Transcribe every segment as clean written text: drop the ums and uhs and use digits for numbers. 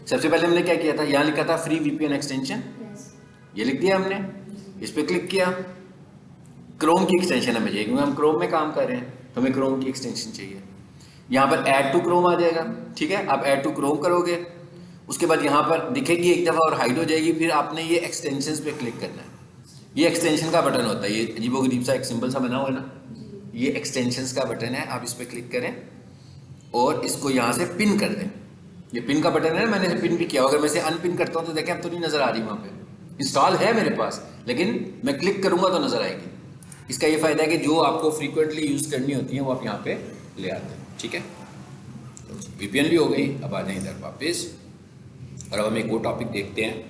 सबसे पहले हमने क्या किया था, यहाँ लिखा था फ्री वीपीएन एक्सटेंशन, ये लिख दिया हमने, इस पर क्लिक किया। क्रोम की एक्सटेंशन हमें चाहिए क्योंकि हम क्रोम में काम कर रहे हैं, तो हमें क्रोम की एक्सटेंशन चाहिए। यहाँ पर ऐड टू क्रोम आ जाएगा, ठीक है। आप ऐड टू क्रोम करोगे, उसके बाद यहाँ पर दिखेगी एक दफ़ा और हाइड हो जाएगी, फिर आपने ये एक्सटेंशंस पे क्लिक करना है। ये एक्सटेंशन का बटन होता है, ये अजीबोगरीब सा एक सिंबल सा बना हुआ है ना, ये एक्सटेंशंस का बटन है। आप इस पर क्लिक करें और इसको यहाँ से पिन कर दें। ये पिन का बटन है ना, मैंने पिन भी किया। अगर मैं इसे अनपिन करता हूँ तो देखें अब तो नहीं नज़र आ रही, वहाँ पे इंस्टॉल है मेरे पास, लेकिन मैं क्लिक करूँगा तो नज़र आएगी। इसका ये फ़ायदा है कि जो आपको फ्रीक्वेंटली यूज़ करनी होती है वो आप यहाँ पे ले आते हैं, ठीक है। वीपीएन भी हो गई। अब आ जाए इधर वापस, और अब हम एक और टॉपिक देखते हैं।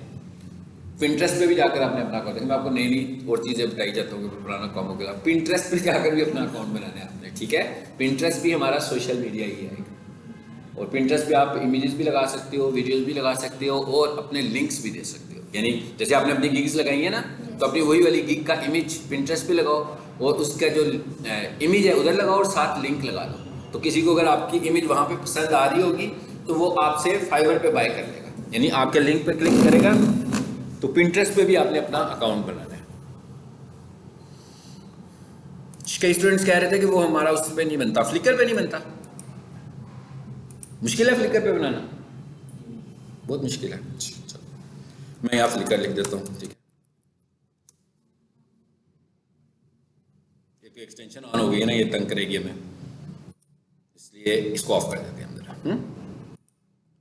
पिंटरेस्ट पे भी जाकर आपने अपना अकाउंट, मैं आपको नई नई और चीज़ें बताई जाता हूँ कि पुराना काम हो गया। पिंटरेस्ट पे जाकर भी अपना अकाउंट बनाना है आपने, ठीक है। पिंटरेस्ट भी हमारा सोशल मीडिया ही है, और पिंटरेस्ट पे आप इमेजेस भी लगा सकते हो, वीडियोस भी लगा सकते हो, और अपने लिंक्स भी दे सकते हो। यानी जैसे आपने अपनी गिग्स लगाई है ना, तो अपनी वही वाली गिग का इमेज पिंटरेस्ट पे लगाओ, और उसका जो इमेज है उधर लगाओ, और साथ लिंक लगा दो। तो किसी को अगर आपकी इमेज वहाँ पे पसंद आ रही होगी तो वो आपसे फाइवर पे बाय कर लेगा, यानी आपके लिंक पे क्लिक करेगा। तो पिंटरेस्ट पे भी आपने अपना अकाउंट बनाना है। कई स्टूडेंट्स कह रहे थे कि वो हमारा उस पे नहीं बनता, फ्लिकर पे नहीं बनता। मुश्किल है फ्लिकर पे बनाना, बहुत मुश्किल है। चलो मैं यहाँ फ्लिकर लिख देता हूँ, ठीक है। एक एक्सटेंशन ऑन हो गई है ना, ये तंग करेगी हमें, इसलिए इसको ऑफ कर देते हैं अंदर।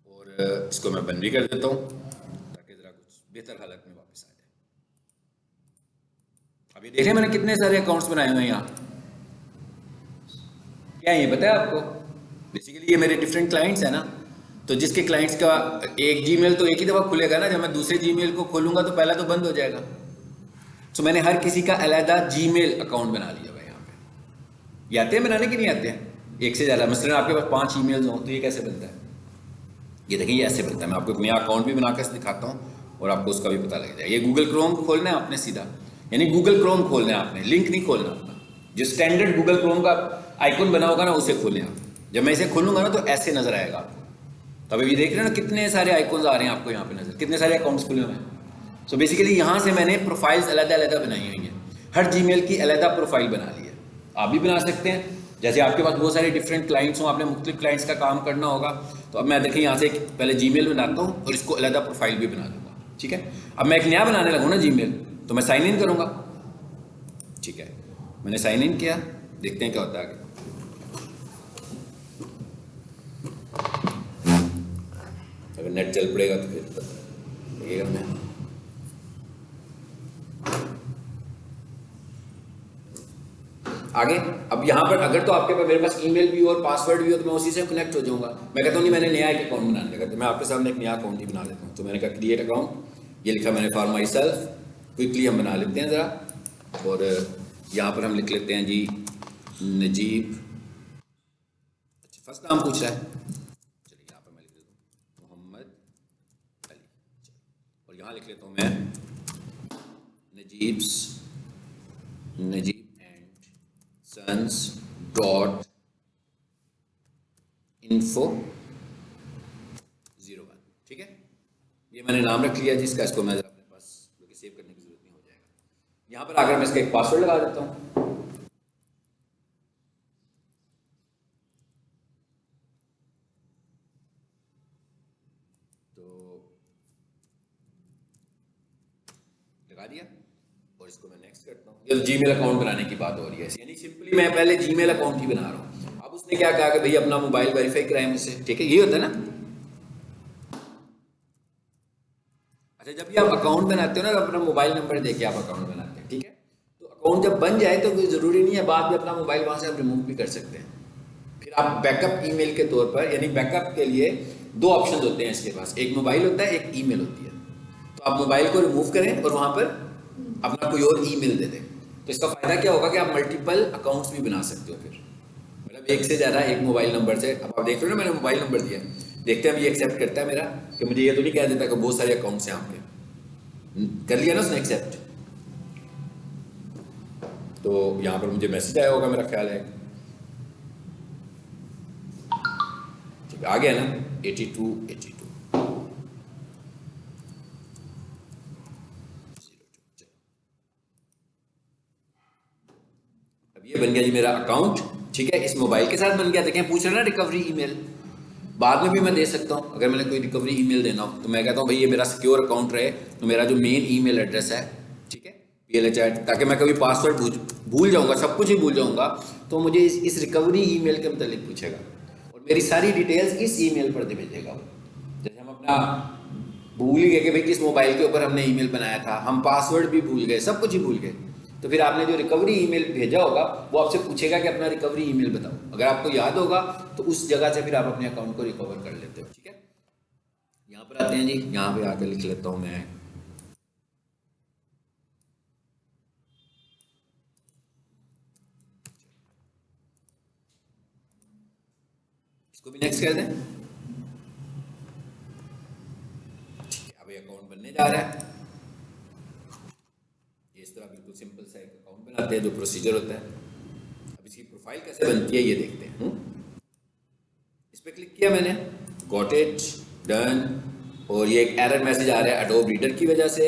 और इसको मैं बंद भी कर देता हूँ ताकि ज़रा कुछ बेहतर हालत में वापस आ जाए। अभी देख रहे हैं मैंने कितने सारे अकाउंट्स बनाए हुए हैं यहाँ। क्या है ये पता है आपको? बेसिकली ये मेरे डिफरेंट क्लाइंट्स है ना, तो जिसके क्लाइंट्स का एक जीमेल तो एक ही दफ़ा खुलेगा ना, जब मैं दूसरे जीमेल को खोलूंगा तो पहला तो बंद हो जाएगा। तो मैंने हर किसी का अलहदा जीमेल अकाउंट बना लिया भाई। यहाँ पे ये आते हैं बनाने, की नहीं आते हैं? एक से ज़्यादा, मसलन आपके पास 5 ईमेल्स हों तो ये कैसे बनता है? ये देखिए ये ऐसे बनता है। मैं आपको एक नया अकाउंट भी बनाकर दिखाता हूँ और आपको उसका भी पता लग जाएगा। ये गूगल क्रोम खोलना है आपने सीधा, यानी गूगल क्रोम खोलना है आपने, लिंक नहीं खोलना अपना। जो स्टैंडर्ड गूगल क्रोम का आइकन बना होगा ना, उसे खोलें आप। जब मैं इसे खोलूंगा ना तो ऐसे नजर आएगा आपको। तो अभी देख रहे हैं ना कितने सारे आइकॉन्स आ रहे हैं आपको यहाँ पे नजर, कितने सारे अकाउंट्स खुले हुए हैं। सो बेसिकली यहाँ से मैंने प्रोफाइल्स अलग अलग बनाई हुई हैं, हर जीमेल की अलग प्रोफाइल बना ली है। आप भी बना सकते हैं। जैसे आपके पास बहुत सारे डिफरेंट क्लाइंट्स हों, आपने मुख्तलिफ क्लाइंट्स का काम करना होगा, तो अब मैं देखिए यहाँ से पहले जीमेल बनाता हूँ और इसको अलग प्रोफाइल भी बना दूंगा, ठीक है। अब मैं एक नया बनाने लगूँ ना जीमेल, तो मैं साइन इन करूँगा, ठीक है। मैंने साइन इन किया, देखते हैं क्या होता है आगे। अगर नेट चल पड़ेगा तो फिर लगेगा मैं। आगे अब यहाँ पर अगर तो आपके पास मेरे पास ईमेल भी हो और पासवर्ड भी हो तो मैं उसी से कनेक्ट हो जाऊँगा। मैं कहता हूँ नहीं, मैंने नया एक अकाउंट बनाने लगा, तो मैं आपके सामने एक नया अकाउंट ही बना लेता हूँ। तो मैंने कहा क्रिएट अकाउंट, ये लिखा मैंने फॉर माई सेल्फ। क्विकली हम बना लेते हैं ज़रा, और यहाँ पर हम लिख लेते हैं जी नजीब। अच्छा फर्स्ट नाम पूछ रहा है, चलिए यहाँ पर मैं लिख देता हूँ मोहम्मद अली, और यहाँ लिख लेता हूँ मैं नजीब sons dot info 01, ठीक है। ये मैंने नाम रख लिया जिसका, इसको मैं अपने पास सेव करने की जरूरत नहीं, हो जाएगा। यहाँ पर आकर मैं इसका एक पासवर्ड लगा देता हूँ। तो लगा दिया और इसको मैं नेक्स्ट करता हूँ। ये तो जीमेल अकाउंट बनाने की बात हो रही है, यानी सिंपली मैं पहले जीमेल अकाउंट ही बना रहा हूँ। अब उसने क्या कहा कि भाई अपना मोबाइल वेरीफाई कराएं मुझसे, ठीक है, ये होता है ना। अच्छा जब भी आप अकाउंट बनाते हो ना, तो अपना मोबाइल नंबर देके आप अकाउंट बनाते हैं, ठीक है। तो अकाउंट जब बन जाए तो कोई ज़रूरी नहीं है बाद में अपना मोबाइल वहाँ से आप रिमूव भी कर सकते हैं। फिर आप बैकअप ईमेल के तौर पर, यानी बैकअप के लिए दो ऑप्शन होते हैं इसके पास, एक मोबाइल होता है, एक ईमेल होती है। तो आप मोबाइल को रिमूव करें और वहाँ पर अपना कोई और ईमेल दे दें, तो इसका फ़ायदा क्या होगा कि आप मल्टीपल अकाउंट्स भी बना सकते हो। फिर मतलब एक से ज़्यादा एक मोबाइल नंबर से, अब आप देख रहे हो ना मैंने मोबाइल नंबर दिया, देखते हैं अब ये एक्सेप्ट करता है मेरा, कि मुझे ये तो नहीं कह देता कि बहुत सारे अकाउंट्स हैं आपके। कर लिया ना उसने एक्सेप्ट, तो यहाँ पर मुझे मैसेज आया होगा मेरा ख्याल है, ठीक है, आ गया ना 82 82। बन गया जी मेरा अकाउंट, ठीक है, इस मोबाइल के साथ बन गया। देखें पूछ रहे ना रिकवरी ईमेल, बाद में भी मैं दे सकता हूँ। अगर मैंने कोई रिकवरी ईमेल देना हो तो मैं कहता हूँ भाई ये मेरा सिक्योर अकाउंट रहे, तो मेरा जो मेन ईमेल एड्रेस है, ठीक है, PLH@, ताकि मैं कभी पासवर्ड भूल जाऊँगा, सब कुछ ही भूल जाऊँगा, तो मुझे इस रिकवरी ईमेल के मतलब पूछेगा और मेरी सारी डिटेल्स इस ईमेल पर भेजेगा। जैसे हम अपना भूल गए कि भाई किस मोबाइल के ऊपर हमने ईमेल बनाया था, हम पासवर्ड भी भूल गए, सब कुछ ही भूल गए, तो फिर आपने जो रिकवरी ईमेल भेजा होगा वो आपसे पूछेगा कि अपना रिकवरी ईमेल बताओ। अगर आपको याद होगा तो उस जगह से फिर आप अपने अकाउंट को रिकवर कर लेते हो, ठीक है। यहाँ पर आते हैं जी, यहाँ पे आकर लिख लेता हूँ मैं, इसको भी नेक्स्ट कर दें। अभी अकाउंट बनने जा रहा है, इस तरह बिल्कुल सिंपल सा एक अकाउंट बनाते हैं, जो प्रोसीजर होता है। अब इसकी प्रोफाइल कैसे बनती है ये देखते हैं। इस पर क्लिक किया मैंने, गॉट इट, डन, और ये एक एरर मैसेज आ रहा है एडोब रीडर की वजह से,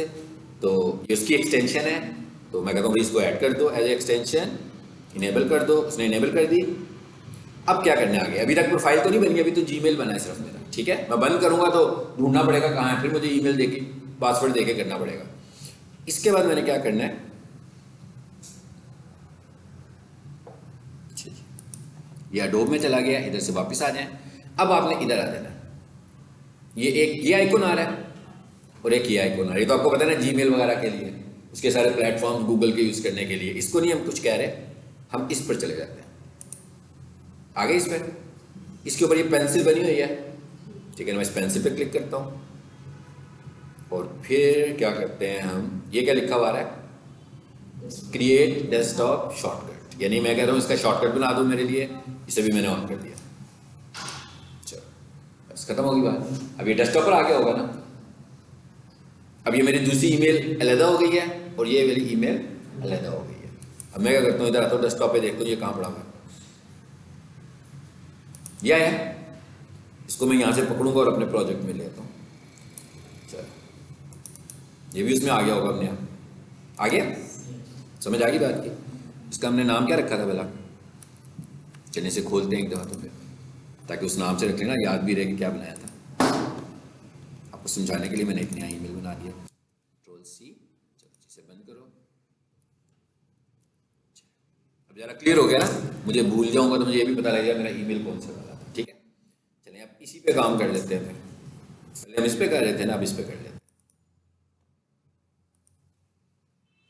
तो ये उसकी एक्सटेंशन है, तो मैं कहता हूँ भाई इसको ऐड कर दो एज ए एक्सटेंशन, इनेबल कर दो। उसने इनेबल कर दी। अब क्या करने आ गया, अभी तक प्रोफाइल तो नहीं बनी, अभी तो जीमेल बना है सिर्फ मेरा, ठीक है। मैं बंद करूंगा तो ढूंढना पड़ेगा कहाँ है, फिर मुझे ईमेल देके पासवर्ड देके करना पड़ेगा। इसके बाद मैंने क्या करना है, ये एडोब में चला गया, इधर से वापस आ जाए। अब आपने इधर आ जाना, ये आइकन आ रहा है और एक ये आइकन आ रहा है, ये तो आपको पता है ना जीमेल वगैरह के लिए, उसके सारे प्लेटफॉर्म गूगल के यूज करने के लिए। इसको नहीं हम कुछ कह रहे, हम इस पर चले जाते हैं, आगे इस पर, इसके ऊपर ये पेंसिल बनी हुई है, ठीक है, मैं इस पेंसिल पे क्लिक करता हूँ और फिर क्या करते हैं हम, ये क्या लिखा हुआ है, क्रिएट डेस्कटॉप शॉर्टकट, यानी मैं कह रहा हूँ इसका शॉर्टकट बना दो मेरे लिए, इसे भी मैंने ऑन कर दिया। चलो बस खत्म होगी बात। अब ये डेस्कटॉप पर आ गया होगा ना, अब ये मेरी दूसरी ईमेल अलग हो गई है और ये मेरी ईमेल अलग हो गई है। अब मैं क्या करता हूँ, इधर आता हूँ डेस्कटॉप पे, देखता हूँ ये कहाँ पड़ा हुआ है, यह है, इसको मैं यहाँ से पकड़ूंगा और अपने प्रोजेक्ट में लेता हूँ। चलो ये भी उसमें आ गया होगा, अपने आप आ गया, समझ आ गई बात की। इसका हमने नाम क्या रखा था भला, चलिए इसे खोलते हैं एक दफ़ा तो फिर, ताकि उस नाम से रख लेना, याद भी रहे कि क्या बनाया था। आपको समझाने के लिए मैंने एक नया ईमेल बना दिया, Ctrl+C। चलो इसे बंद करो। अब ज़रा क्लियर हो गया ना, मुझे भूल जाऊंगा तो मुझे ये भी पता लगेगा मेरा ईमेल कौन सा वाला था, ठीक है। चलिए अब इसी पे काम कर लेते हैं, पहले हम इस पे कर रहे थे ना, अब इस पे कर लेते हैं।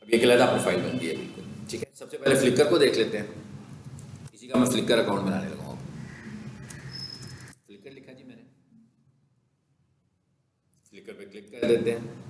अब ये अलग प्रोफाइल बन गई है बिल्कुल, ठीक है। सबसे पहले फ्लिकर को देख लेते हैं, इसी का मैं फ्लिकर अकाउंट बनाने लगा हूँ। फ्लिकर लिखा जी मैंने, फ्लिकर पे क्लिक कर देते हैं।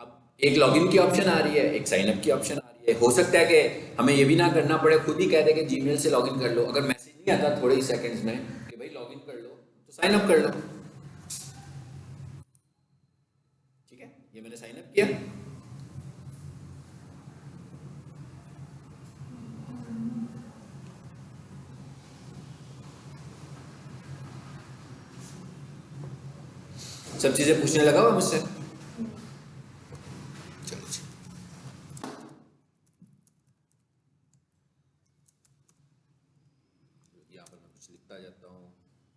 अब एक लॉगिन की ऑप्शन आ रही है, एक साइन अप की ऑप्शन आ रही है। हो सकता है कि हमें ये भी ना करना पड़े, खुद ही कह दे कि जीमेल से लॉगिन कर लो। अगर मैसेज नहीं आता थोड़े ही सेकंड्स में कि भाई लॉगिन कर लो, तो साइन अप कर लो, ठीक है। ये मैंने साइन अप किया। सब चीजें पूछने लगा हुआ मुझसे, चलो यहाँ पर मैं कुछ लिखता जाता हूँ।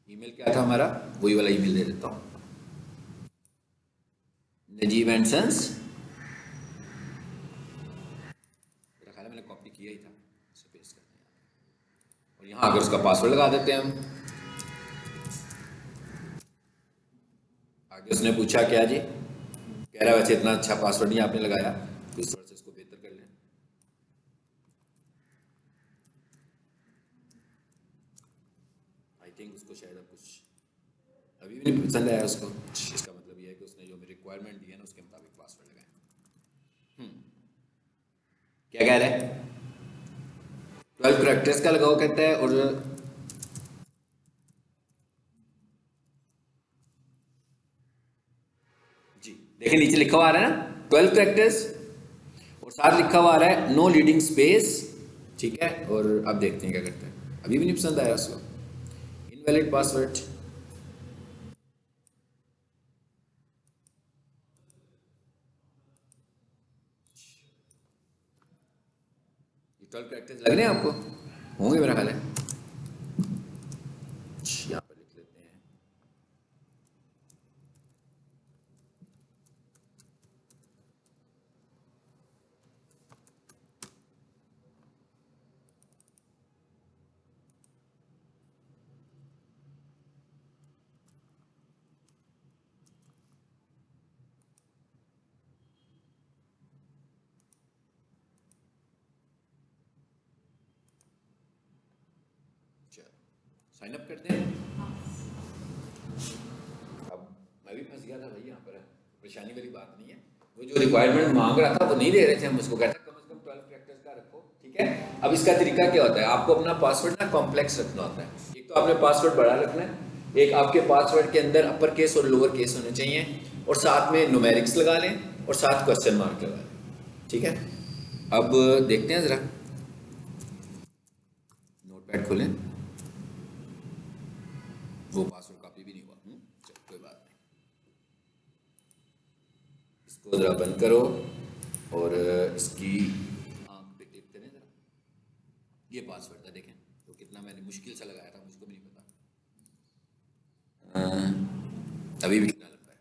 ईमेल क्या था हमारा, वही वाला ईमेल दे देता हूँ, नजीब एंड सन्स। मेरा ख्याल है मैंने कॉपी किया ही था, इसे पेस्ट करते हैं और यहाँ आकर उसका पासवर्ड लगा देते हैं हम। आगे उसने पूछा क्या जी, कह रहा है वैसे इतना अच्छा पासवर्ड नहीं आपने लगाया, तो इस तरह से इसको बेहतर कर लें। आई थिंक उसको शायद अब कुछ अभी भी नहीं पसंद आया उसको, इसका मतलब ये है कि उसने जो मेरी रिक्वायरमेंट दी है ना उसके मुताबिक पासवर्ड लगाए। क्या कह रहा है, 12 कैरेक्टर्स का लगाओ कहता है, और जी देखिए नीचे लिखा हुआ आ रहा है ना 12 कैरेक्टर्स, और साथ लिखा हुआ आ रहा है नो लीडिंग स्पेस, ठीक है। और अब देखते हैं क्या करते हैं, अभी भी नहीं पसंद आया उसको, इनवैलिड पासवर्ड। 12 कैरेक्टर्स लग रहे हैं आपको? होंगे मेरा ख्याल है। यहाँ पर लिख लेते हैं। साइन अप करते हैं। अब मैं भी फंस गया था भाई, यहाँ पर परेशानी वाली बात नहीं है। वो जो रिक्वायरमेंट मांग रहा था वो नहीं दे रहे थे हम उसको, कहता कम से कम 12 कैरेक्टर्स का रखो, ठीक है। अब इसका तरीका क्या होता है, आपको अपना पासवर्ड ना कॉम्प्लेक्स रखना होता है। एक तो आपने पासवर्ड बड़ा रखना है, एक आपके पासवर्ड के अंदर अपर केस और लोअर केस होने चाहिए, और साथ में न्यूमेरिक्स लगा लें और साथ क्वेश्चन मार्क लगा लें, ठीक है। अब देखते हैं ज़रा, नोटपैड खोलें। वो पासवर्ड कॉपी भी नहीं हुआ, चलो कोई बात नहीं। इसको ज़रा बंद करो और इसकी आँख पे क्लिक करें ज़रा। ये पासवर्ड था, देखें तो कितना मैंने मुश्किल से लगाया था, मुझको भी नहीं पता अभी भी कितना लंबा है।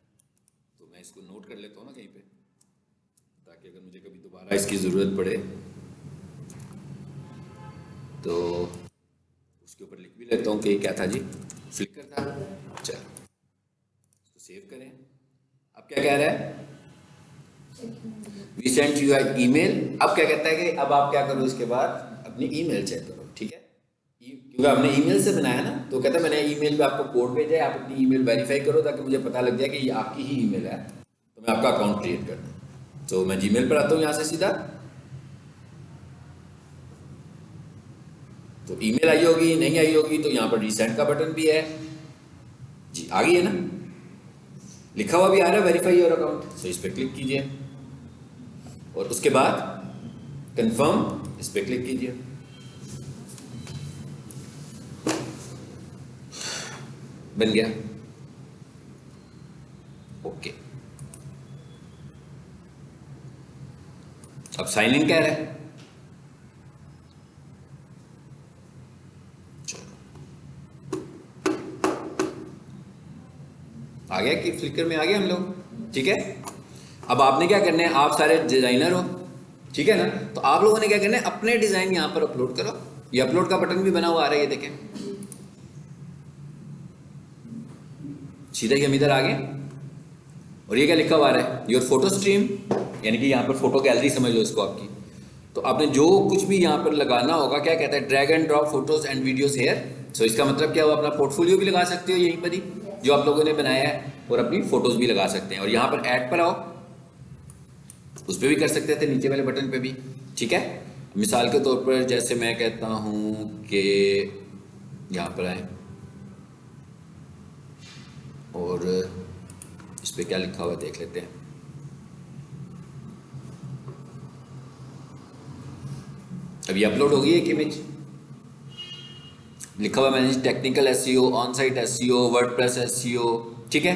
तो मैं इसको नोट कर लेता हूँ ना कहीं पे, ताकि अगर मुझे कभी दोबारा इसकी ज़रूरत पड़े तो उसके ऊपर लिख भी लेता हूँ कि क्या था जी, फ्लिकर था। चलो इसको सेव करें। अब क्या कह रहा है, we send you an email. अब क्या कहता है कि अब आप क्या करो, इसके बाद अपनी ईमेल चेक करो, ठीक है। क्योंकि आपने ईमेल से बनाया ना, तो कहता है मैंने ईमेल पे आपको कोड भेजा है, आप अपनी ईमेल वेरीफाई करो ताकि मुझे पता लग जाए कि ये आपकी ही ईमेल है, तो मैं आपका अकाउंट क्रिएट कर दूँ। तो मैं जीमेल पर आता हूँ यहाँ से सीधा, तो ईमेल आई होगी, नहीं आई होगी तो यहाँ पर रीसेंड का बटन भी है जी, आ गई है ना, लिखा हुआ भी आ रहा है वेरीफाई योर अकाउंट। तो इस पर क्लिक कीजिए और उसके बाद कंफर्म, इस पर क्लिक कीजिए। बन गया, ओके। अब साइन इन कह रहा है, आ गया कि फ्लिकर में आ गए हम लोग, ठीक है। अब आपने क्या करना है, आप सारे डिजाइनर हो, ठीक है ना, तो आप लोगों ने क्या करना है, अपने डिजाइन यहां पर अपलोड करो। ये अपलोड का बटन भी बना हुआ आ रहा है, ये देखें, सीधा ही हम इधर आ गए। और ये क्या लिखा हुआ आ रहा है, योर फोटो स्ट्रीम, यानी कि यहाँ पर फोटो गैलरी समझ लो इसको आपकी। तो आपने जो कुछ भी यहाँ पर लगाना होगा, क्या कहता है, drag and drop photos and videos here. So इसका मतलब क्या हुआ, अपना पोर्टफोलियो भी लगा सकते हो यहीं पर ही जो आप लोगों ने बनाया है, और अपनी फोटोज भी लगा सकते हैं। और यहाँ पर ऐड पर आओ, उस पर भी कर सकते थे, नीचे वाले बटन पे भी, ठीक है। मिसाल के तौर पर जैसे मैं कहता हूँ कि यहाँ पर आए और इस पर क्या लिखा हुआ देख लेते हैं। अभी अपलोड होगी एक इमेज, लिखा हुआ मैंने technical SEO, on site SEO, WordPress SEO, ठीक है।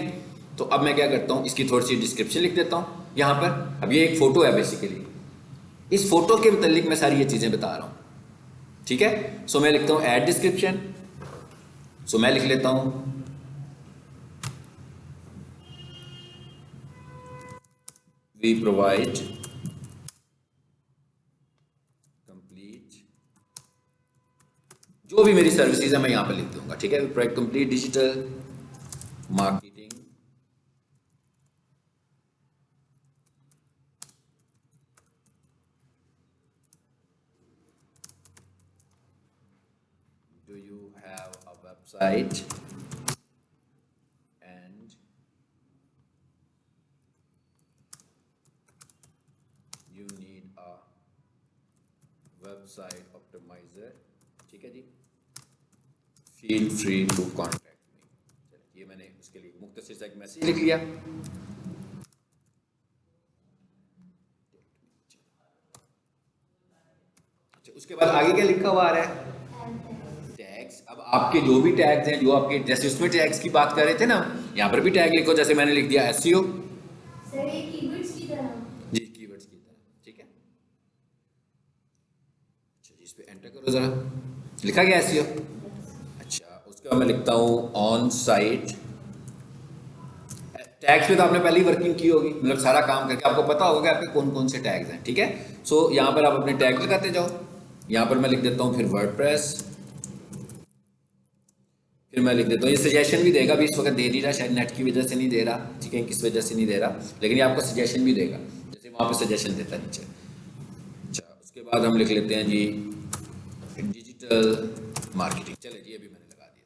तो अब मैं क्या करता हूँ, इसकी थोड़ी सी डिस्क्रिप्शन लिख देता हूँ यहाँ पर। अब ये एक फोटो है बेसिकली, इस फोटो के मुतालिक मैं सारी ये चीजें बता रहा हूँ, ठीक है। सो मैं लिखता हूँ ऐड डिस्क्रिप्शन। सो मैं लिख लेता हूँ वी प्रोवाइड कंप्लीट, जो भी मेरी सर्विसेज है मैं यहां पर लिख दूंगा, ठीक है। We provide complete digital marketing website and you need a website optimizer, ठीक है जी, feel free to contact me। ये मैंने उसके लिए मुख्तसर सा एक मैसेज लिख लिया। अच्छा, उसके बाद आगे क्या लिखा हुआ आ रहा है, अब आपके जो भी टैग्स हैं, जो आपके जैसे उसमें टैग्स की बात कर रहे थे ना, यहाँ पर भी टैग लिखो, जैसे मैंने लिख दिया एसईओ जी, कीवर्ड्स की तरह, ठीक है। पे एंटर करो ज़रा, लिखा गया एसईओ। अच्छा, उसके बाद मैं लिखता हूँ ऑन साइट। टैग्स पे तो आपने पहले ही वर्किंग की होगी, मतलब सारा काम करके आपको पता होगा कि आपके कौन कौन से टैग्स हैं, ठीक है। सो यहाँ पर आप अपने टैग लगाते जाओ। यहाँ पर मैं लिख देता हूँ फिर वर्डप्रेस, फिर मैं लिख देता हूँ, ये सजेशन भी देगा, अभी इस वक्त दे नहीं रहा, शायद नेट की वजह से नहीं दे रहा, ठीक है, किस वजह से नहीं दे रहा, लेकिन ये आपको सजेशन भी देगा, जैसे वहाँ पे सजेशन देता है नीचे। अच्छा, उसके बाद हम लिख लेते हैं जी डिजिटल मार्केटिंग, चले जी, अभी मैंने लगा दिया।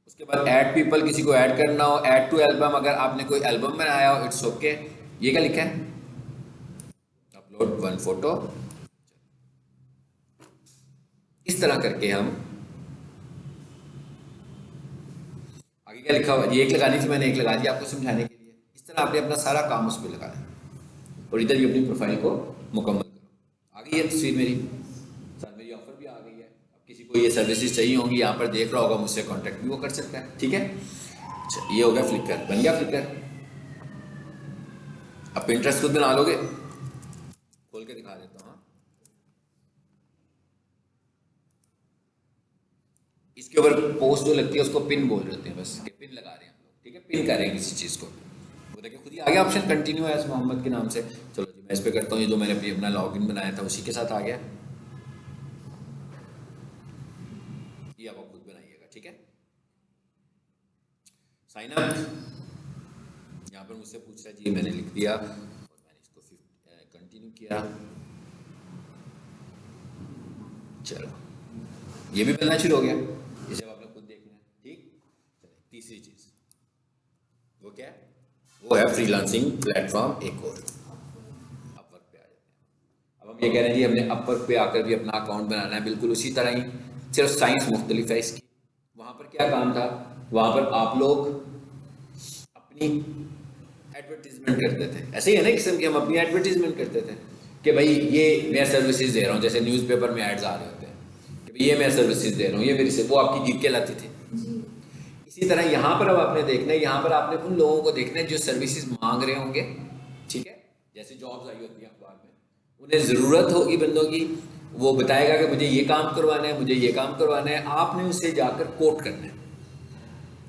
उसके बाद ऐड पीपल, किसी को ऐड करना हो, ऐड टू एल्बम, अगर आपने कोई एल्बम बनाया हो, इट्स ओके। ये क्या लिखा है, अपलोड वन फोटो। इस तरह करके हम आगे क्या लिखा हुआ, ये एक लगानी थी मैंने, एक लगा दी आपको समझाने के लिए। इस तरह आपने अपना सारा काम उस पर लगाना है और इधर भी अपनी प्रोफाइल को मुकम्मल करो। आ गई है तस्वीर मेरी, साथ मेरी ऑफर भी आ गई है। अब किसी को ये सर्विसेज चाहिए होंगी, यहाँ पर देख रहा होगा, मुझसे कॉन्टैक्ट भी वो कर सकता है, ठीक है। अच्छा, ये हो गया फ्लिकर, बन गया फ्लिकर। अब पिंटरेस्ट खुद बना लोगे, खोल के दिखा देता हूँ। इसके ऊपर पोस्ट जो लगती है उसको पिन बोल रहे होते हैं, बस ये पिन लगा रहे हैं हम लोग, ठीक है, पिन कर रहे हैं किसी चीज़ को। वो देखिए खुद ही आ गया ऑप्शन, कंटिन्यू एज मोहम्मद के नाम से। चलो जी, मैं इस पर करता हूँ, ये जो मैंने अभी अपना लॉगिन बनाया था उसी के साथ आ गया। ये आप खुद बनाइएगा, ठीक है। साइन अप, यहाँ पर मुझसे पूछ रहा है जी, मैंने लिख दिया और मैंने इसको कंटिन्यू किया। चलो, ये भी बनना शुरू हो गया, इसे आपने खुद देखना है, ठीक। चलिए, तीसरी चीज वो क्या है, वो है फ्रीलांसिंग प्लेटफॉर्म एक और, अपवर्क पे आ जाते हैं। अब हम ये कह रहे हैं जी, हमने अपवर्क पे आकर भी अपना अकाउंट बनाना है, बिल्कुल उसी तरह ही, सिर्फ साइंस मुख्तलिफ है इसकी। वहाँ पर क्या काम था, वहाँ पर आप लोग अपनी एडवर्टीजमेंट करते थे, ऐसे ही है ना किस्म की, हम अपनी एडवर्टीजमेंट करते थे कि भाई ये मैं सर्विसेज दे रहा हूँ, जैसे न्यूज़पेपर में एड्स आ रहे होते हैं कि भाई ये मैं सर्विसेज दे रहा हूँ, ये मेरी से, वो आपकी जीत के लाती थी। इसी तरह यहाँ पर अब आपने देखना है, यहाँ पर आपने उन लोगों को देखना है जो सर्विसेज मांग रहे होंगे, ठीक है, जैसे जॉब्स आई होती हैं अखबार में, उन्हें ज़रूरत होगी बंदों की, वो बताएगा कि मुझे ये काम करवाना है, मुझे ये काम करवाना है, आपने उसे जाकर कोट करना है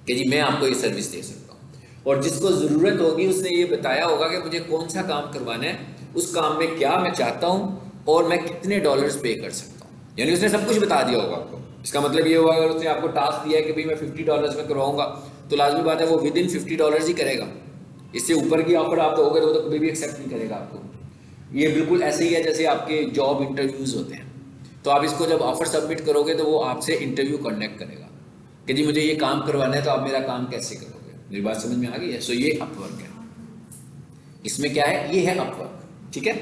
कि जी मैं आपको ये सर्विस दे सकता हूँ। और जिसको ज़रूरत होगी उसने ये बताया होगा कि मुझे कौन सा काम करवाना है, उस काम में क्या मैं चाहता हूँ और मैं कितने डॉलर्स पे कर सकता हूँ, यानी उसने सब कुछ बता दिया होगा आपको। इसका मतलब ये हुआ, अगर उसने आपको टास्क दिया है कि भाई मैं $50 में करवाऊंगा, तो लाजमी बात है वो विद इन $50 ही करेगा। इससे ऊपर की ऑफर आप दोगे तो कभी भी एक्सेप्ट नहीं करेगा आपको। ये बिल्कुल ऐसे ही है जैसे आपके जॉब इंटरव्यूज़ होते हैं, तो आप इसको जब ऑफर सबमिट करोगे तो वो आपसे इंटरव्यू कॉन्टेक्ट करेगा कि जी मुझे ये काम करवाना है, तो आप मेरा काम कैसे करोगे। मेरी बात समझ में आ गई है। सो ये अपवर्क है, इसमें क्या है, ये है अपवर्क, ठीक है।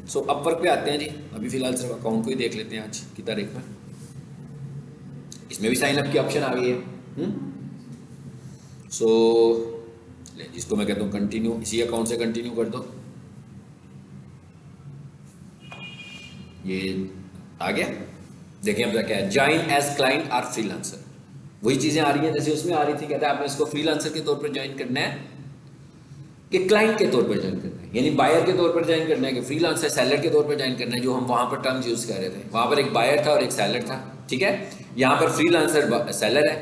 सो अपवर्क पे आते हैं जी, अभी फिलहाल सिर्फ अकाउंट को ही देख लेते हैं आज की तारीख में। इसमें भी साइन अप की ऑप्शन आ गई है। सो जिसको मैं कहता हूँ कंटिन्यू, इसी अकाउंट से कंटिन्यू कर दो, ये आ गया। देखिए अब क्या है, join as client or freelancer, वही चीज़ें आ रही हैं जैसे उसमें आ रही थी। कहता है आपने इसको फ्रीलांसर के तौर पर ज्वाइन करना है कि क्लाइंट के तौर पर ज्वाइन करना है, यानी बायर के तौर पर ज्वाइन करना है कि फ्रीलांसर सेलर के तौर पर ज्वाइन करना है। जो हम वहाँ पर टर्म्स यूज़ कर रहे थे, वहाँ पर एक बायर था और एक सेलर था, ठीक है। यहाँ पर फ्रीलांसर सेलर है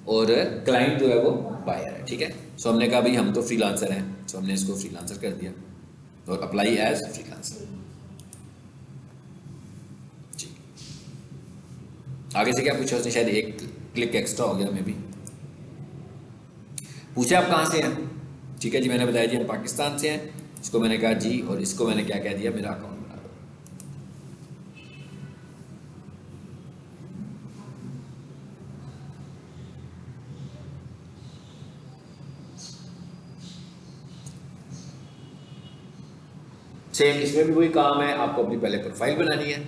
और क्लाइंट जो है वो बायर है, ठीक है। सो हमने कहा भाई हम तो फ्रीलांसर हैं, सो हमने इसको फ्रीलांसर कर दिया और अप्लाई एज फ्रीलांसर। आगे से क्या पूछा उसने, शायद एक क्लिक एक्स्ट्रा हो गया, मैं भी पूछा आप कहाँ से हैं, ठीक है जी। मैंने बताया जी हम पाकिस्तान से हैं, इसको मैंने कहा जी, और इसको मैंने क्या कह दिया, मेरा अकाउंट बना दो। सेम इसमें भी वही काम है, आपको अपनी पहले प्रोफाइल बनानी है,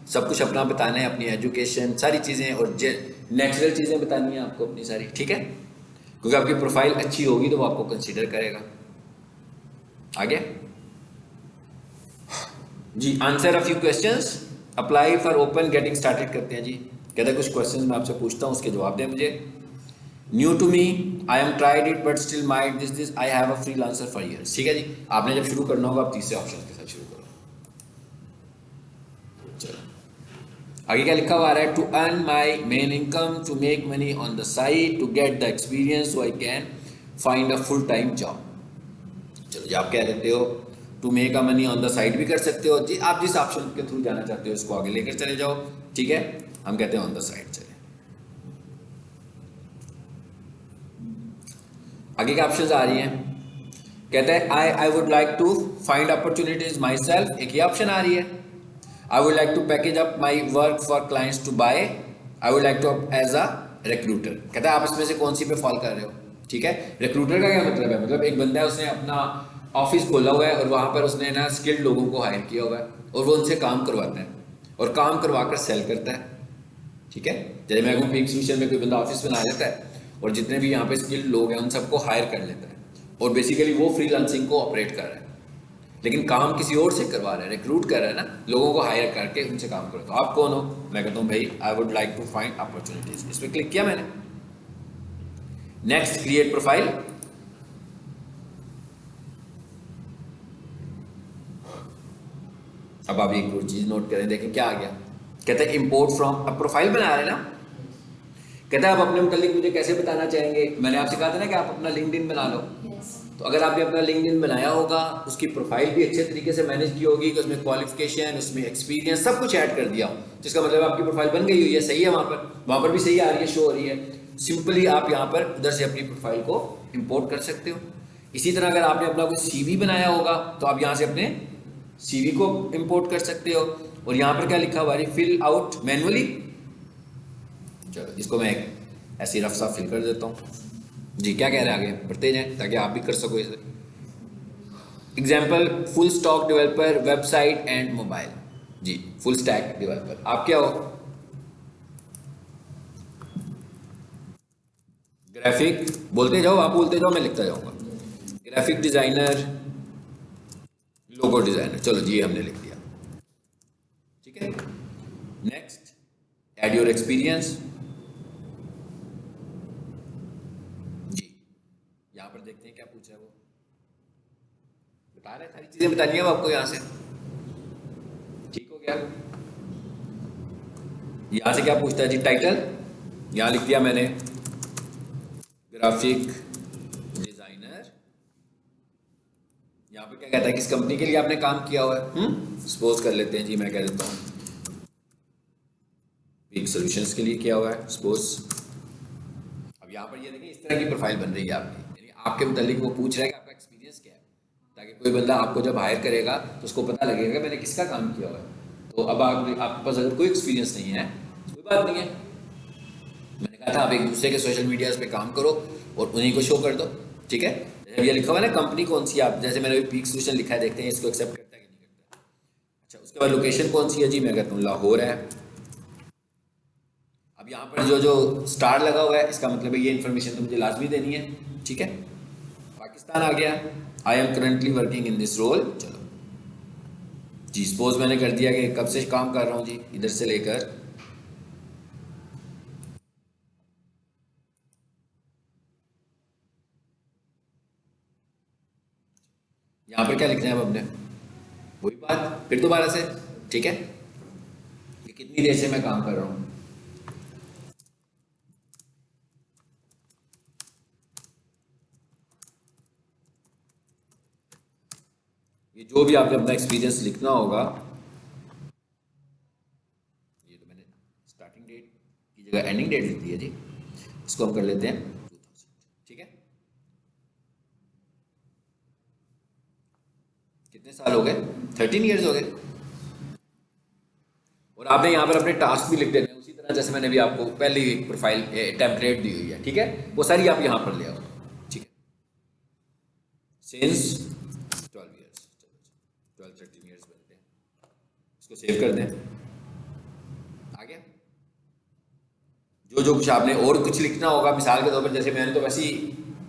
सब कुछ अपना बताना है, अपनी एजुकेशन सारी चीज़ें और नेचुरल चीज़ें बतानी है आपको अपनी सारी, ठीक है। क्योंकि आपकी प्रोफाइल अच्छी होगी तो वो आपको कंसीडर करेगा। आगे जी, answer a few questions, apply for open, getting started करते हैं जी। कहते हैं कुछ क्वेश्चंस मैं आपसे पूछता हूँ, उसके जवाब दें मुझे। New to me, I am tried it but still might this I have a freelancer for years, ठीक है जी। आपने जब शुरू करना होगा आप तीसरे ऑप्शन के साथ शुरू करो। चलो आगे क्या लिखा हुआ आ रहा है, to earn my main income, to make money on the side, to get the experience so I can find a full time job. चलो जी, आप क्या देते हो, to make a money on the side भी कर सकते हो जी, आप जिस ऑप्शन के थ्रू जाना चाहते हो उसको आगे लेकर चले जाओ, ठीक है। हम कहते हैं ऑन द साइड चले। आगे क्या ऑप्शन आ रही हैं, कहते हैं I would like to find opportunities myself, एक ही ऑप्शन आ रही है। I would like to package up my work for clients to buy, I would like to as a recruiter. कहता है आप इसमें से कौन सी पे फॉल कर रहे हो, ठीक है। रिक्रूटर का क्या मतलब है, मतलब एक बंदा है उसने अपना ऑफिस खोला हुआ है और वहां पर उसने ना स्किल्ड लोगों को हायर किया हुआ है और वो उनसे काम करवाता है और काम करवाकर सेल करता है, ठीक है। जैसे मैं कहूँ पीक सोल्यूशन में कोई बंदा ऑफिस बना लेता है और जितने भी यहाँ पे स्किल्ड लोग हैं उन सबको हायर कर लेता है और बेसिकली वो फ्रीलांसिंग को ऑपरेट कर रहा है, लेकिन काम किसी और से करवा रहा है, रिक्रूट कर रहा है ना, लोगों को हायर करके उनसे काम करो। तो आप कौन हो, मैं कहता हूँ भाई I would like to find opportunities, इस पर क्लिक किया मैंने। Next create profile. अब आप एक और चीज नोट करें, देखें क्या आ गया, कहता है इंपोर्ट फ्रॉम, अब प्रोफाइल बना रहे हैं ना, कहता है आप अपने मुतालिक मुझे कैसे बताना चाहेंगे, मैंने आपसे कहा था ना कि आप अपना लिंक्डइन बना लो। तो अगर आपने अपना लिंक्डइन बनाया होगा, उसकी प्रोफाइल भी अच्छे तरीके से मैनेज की होगी कि उसमें क्वालिफिकेशन, उसमें एक्सपीरियंस सब कुछ ऐड कर दिया हो, जिसका मतलब आपकी प्रोफाइल बन गई हुई है, सही है, वहाँ पर भी सही आ रही है, शो हो रही है। सिंपली आप यहाँ पर उधर से अपनी प्रोफाइल को इम्पोर्ट कर सकते हो। इसी तरह अगर आपने अपना कोई CV बनाया होगा तो आप यहाँ से अपने CV को इम्पोर्ट कर सकते हो। और यहाँ पर क्या लिखा हुआ है, फिल आउट मैनुअली। चलो इसको मैं ऐसे रफ सा फिल कर देता हूँ जी। क्या कह रहे हैं आगे बढ़ते जाएं ताकि आप भी कर सको इसे। Example, full stock developer, website and mobile. जी, फुल स्टैक डेवलपर आप क्या हो, ग्राफिक, बोलते जाओ आप, बोलते जाओ मैं लिखता जाऊंगा, ग्राफिक डिजाइनर, लोगो डिजाइनर। चलो जी, हमने लिख दिया, ठीक है। Next, add your experience. जी, यहाँ पर देखते हैं क्या पूछा है, वो बता रहे, सारी चीजें बतानी है आपको यहाँ से, ठीक हो गया। यहाँ से क्या पूछता है जी, टाइटल, यहाँ लिख दिया मैंने ग्राफिक डिजाइनर। यहाँ पे क्या कहता है, किस कंपनी के लिए आपने काम किया हुआ है, सपोज कर लेते हैं जी, मैं कह देता हूँ पीक सॉल्यूशंस के लिए किया हुआ है सपोज। अब यहाँ पर ये देखिए इस तरह की प्रोफाइल बन रही है आपकी, यानी आपके मुतालिक वो पूछ रहा है कि आपका एक्सपीरियंस क्या है, ताकि कोई बंदा आपको जब हायर करेगा तो उसको पता लगेगा कि मैंने किसका काम किया हुआ है। तो अब आपके पास अगर कोई एक्सपीरियंस नहीं है कोई बात नहीं है, मैंने कहा था आप एक दूसरे के सोशल मीडियाज पे काम करो और उन्हीं को शो कर दो, ठीक है। जैसे ये लिखा हुआ है ना कंपनी कौन सी, आप जैसे मैंने पीक सोल्यूशन लिखा है, देखते हैं इसको एक्सेप्ट करता है कि नहीं करता। अच्छा, उसके बाद लोकेशन कौन सी है जी, मैं कहता हूँ लाहौर है। अब यहाँ पर जो जो स्टार लगा हुआ है इसका मतलब है ये इन्फॉर्मेशन तो मुझे लाजमी देनी है, ठीक है। पाकिस्तान आ गया, I am currently working in this role. चलो जी, सपोज मैंने कर दिया कि कब से काम कर रहा हूँ जी, इधर से लेकर यहाँ पर क्या लिखना है अब अपने, वही बात फिर दोबारा से, ठीक है, कि कितनी देर से मैं काम कर रहा हूँ। ये जो भी आपने अपना एक्सपीरियंस लिखना होगा, ये तो मैंने स्टार्टिंग डेट की जगह एंडिंग डेट लिख दी है जी, इसको हम कर लेते हैं 2000, ठीक है। कितने साल हो गए, 13 ईयर्स हो गए। और आपने यहाँ पर अपने टास्क भी लिख देने हैं उसी तरह जैसे मैंने भी आपको पहले ही एक प्रोफाइल टेम्पलेट दी हुई है, ठीक है, वो सारी आप यहाँ पर ले आओ, ठीक है। सिंस 12 ईयर्स, 12-13 ईयर्स बनते हैं, इसको सेव कर दें। आ गया, जो जो कुछ आपने और कुछ लिखना होगा, मिसाल के तौर पर जैसे मैंने तो वैसे ही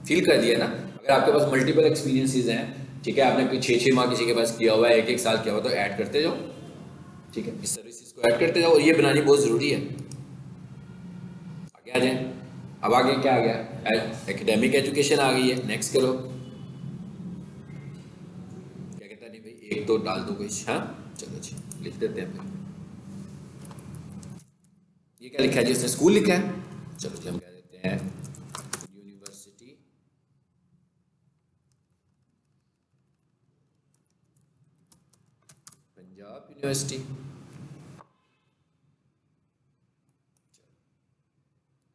फिल कर दिया ना, अगर आपके पास मल्टीपल एक्सपीरियंसेस हैं, ठीक है, आपने कोई 6-6 माह किसी के पास किया हुआ है, 1-1 साल किया हुआ, तो ऐड करते जाओ, ठीक है, इस सर्विसेज को ऐड करते जाओ, और ये बनानी बहुत ज़रूरी है। आगे आ जाए, अब आगे क्या आ गया, एकेडमिक एजुकेशन आ गई है, नेक्स्ट करो। क्या कहता है, नहीं भाई एक तो डाल दो कुछ, हाँ चलो जी लिख देते हैं फिर। ये क्या लिखा है जी, उसने स्कूल लिखा है। चलो जी हम कह देते हैं यूनिवर्सिटी पंजाब यूनिवर्सिटी।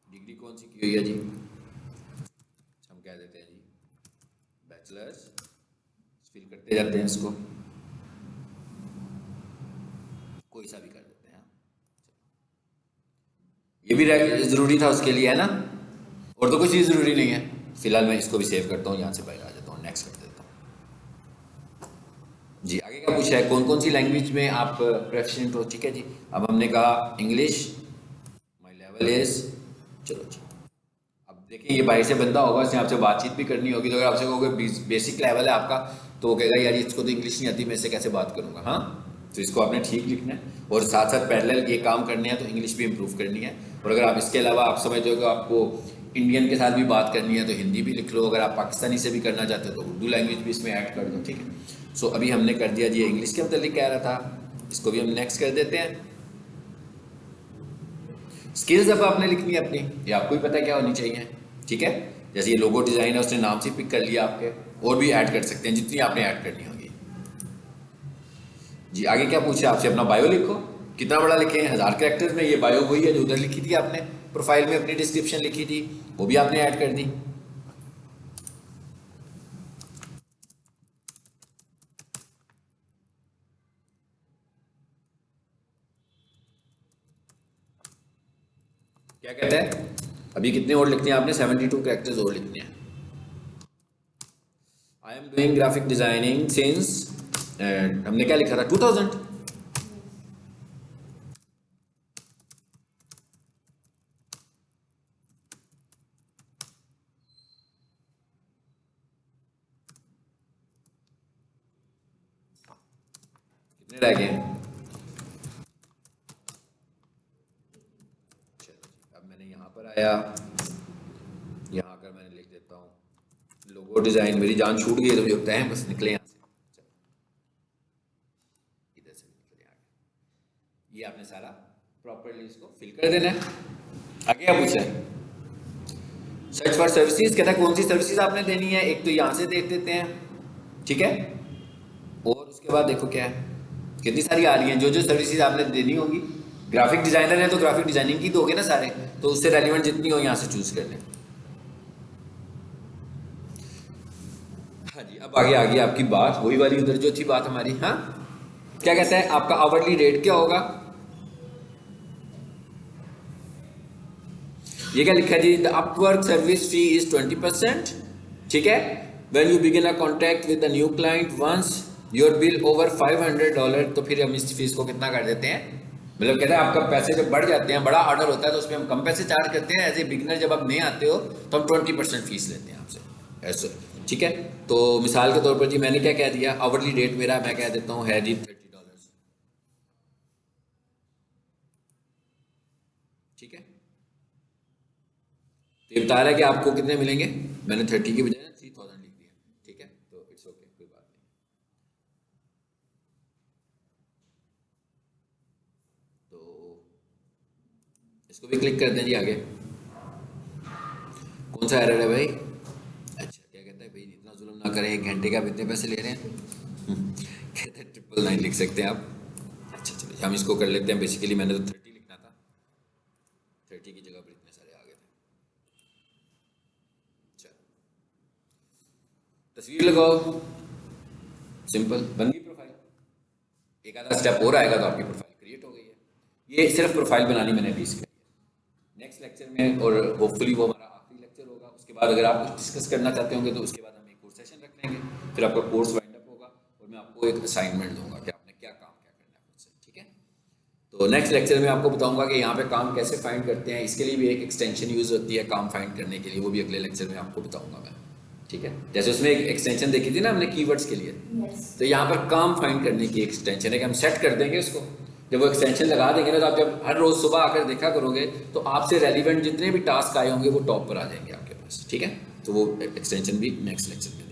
डिग्री कौन सी की हुई है जी, हम कह देते हैं जी बैचलर्स, फिल करते जाते हैं इसको, कोई सा भी कर देते हैं। ये भी जरूरी था उसके लिए है ना, और तो कुछ चीज़ जरूरी नहीं है। फिलहाल मैं इसको भी सेव करता हूँ, यहाँ से बाहर आ जाता हूँ, नेक्स्ट कर देता हूँ जी। आगे क्या पूछा है, कौन कौन सी लैंग्वेज में आप प्रोफिशिएंट हो। ठीक है जी, अब हमने कहा इंग्लिश, माय लेवल इज, चलो जी। अब देखिए ये बाहर से बंदा होगा, उसने आपसे बातचीत भी करनी होगी, तो अगर आपसे कहोगे बेसिक लेवल है आपका, तो वो कहेगा यार इसको तो इंग्लिश नहीं आती, मैं इससे कैसे बात करूंगा। हाँ, तो इसको आपने ठीक लिखना है, और साथ साथ पैरेलल ये काम करने हैं तो इंग्लिश भी इम्प्रूव करनी है। और अगर आप इसके अलावा आप समझते हो कि आपको इंडियन के साथ भी बात करनी है तो हिंदी भी लिख लो, अगर आप पाकिस्तानी से भी करना चाहते हो तो उर्दू लैंग्वेज भी इसमें ऐड कर दो। ठीक है, सो अभी हमने कर दिया जी इंग्लिश के मतलब कह रहा था, इसको भी हम नेक्स्ट कर देते हैं। स्किल्स अब आपने लिखनी है अपनी, ये आपको ही पता है क्या होनी चाहिए। ठीक है, जैसे ये लोगो डिजाइन है उसने नाम से पिक कर लिया आपके, और भी ऐड कर सकते हैं जितनी आपने ऐड करनी होगी जी। आगे क्या पूछा आपसे, अपना बायो लिखो, कितना बड़ा लिखें, 1000 कैरेक्टर्स में। ये बायो वही है जो उधर लिखी थी आपने, प्रोफाइल में अपनी डिस्क्रिप्शन लिखी थी, वो भी आपने ऐड कर दी। क्या कहते हैं, अभी कितने और लिखने हैं आपने, 72 कैरेक्टर्स और लिखने हैं। I am doing graphic designing since, हमने क्या लिखा था, 2000। कितने रह गए हैं, अब मैंने यहाँ पर आया, यहाँ आकर मैंने लिख देता हूँ लोगो डिजाइन। मेरी जान छूट गई है तो मुझे लगता है, बस निकले यहाँ से, इधर से निकले आगे। ये आपने सारा प्रॉपरली इसको फिल कर देना है। आगे क्या पूछा है, सर्च फॉर सर्विसेज, कहता है कौन सी सर्विसेज आपने देनी है। एक तो यहाँ से देख देते हैं, ठीक है, और उसके बाद देखो क्या है, कितनी सारी आ रही हैं, जो जो सर्विसेज आपने देनी होगी। ग्राफिक डिजाइनर है तो ग्राफिक डिजाइनिंग की दोगे ना सारे, तो उससे रेलिवेंट जितनी हो यहाँ से चूज कर लें। हाँ जी, अब आगे आ गई आपकी बात, वही वाली उधर जो थी बात हमारी। हाँ, क्या कहता है, आपका आवरली रेट क्या होगा। ये क्या लिखा है जी, the Upwork service fee is 20%। ठीक है, when you begin a contract with a new client once your bill over $500, तो फिर हम इस फीस को कितना कर देते हैं, मतलब कहते हैं आपका पैसे जब बढ़ जाते हैं, बड़ा ऑर्डर होता है तो उसमें हम कम पैसे चार्ज करते हैं। एज ए बिगिनर जब आप नए आते हो तो हम 20% फीस लेते हैं आपसे, ऐसे। ठीक है, तो मिसाल के तौर पर जी मैंने क्या कह दिया, आवरली रेट मेरा मैं कह देता हूँ है जी $30। ठीक है, तो ये बता रहा है कि आपको कितने मिलेंगे, मैंने 30 की बजाय 3000 लिख दिया। ठीक है, तो इट्स ओके, कोई बात नहीं। तो इसको भी क्लिक कर दें जी। आगे कौन सा एरर है भाई, अच्छा क्या कहता है भाई, इतना जुल्म ना करें, 1 घंटे का आप इतने पैसे ले रहे हैं। कहते हैं 999 लिख सकते हैं आप। अच्छा चलिए हम इसको कर लेते हैं, बेसिकली मैंने तो 30 लिखना था, 30 की जगह पर इतने सारे आ गए थे। तस्वीर लगाओ, सिंपल, बन गई प्रोफाइल। एक आधा स्टेप और आएगा तो आपकी प्रोफाइल क्रिएट हो गई है। ये सिर्फ प्रोफाइल बनानी मैंने अभी इसके लिए। नेक्स्ट लेक्चर में, और होपफुली वो हमारा आखिरी लेक्चर होगा, उसके बाद अगर आप कुछ डिस्कस करना चाहते होंगे तो उसके बाद हम एक और सेशन रख लेंगे, फिर आपका कोर्स वाइंड अप होगा और मैं आपको एक असाइनमेंट दूंगा कि आपने क्या काम क्या करना है मुझसे। ठीक है, तो नेक्स्ट लेक्चर में आपको बताऊंगा कि यहाँ पे काम कैसे फाइंड करते हैं, इसके लिए भी एक एक्सटेंशन यूज होती है काम फाइंड करने के लिए, वो भी अगले लेक्चर में आपको बताऊंगा मैं। ठीक है, जैसे उसमें एक एक्सटेंशन देखी थी ना हमने कीवर्ड्स के लिए, तो यहाँ पर काम फाइंड करने की एक्सटेंशन है कि हम सेट कर देंगे उसको। जब वो एक्सटेंशन लगा देंगे ना, तो आप जब हर रोज सुबह आकर देखा करोगे तो आपसे रेलिवेंट जितने भी टास्क आए होंगे वो टॉप पर आ जाएंगे आपके पास। ठीक है, तो वो एक्सटेंशन भी नेक्स्ट लेक्चर में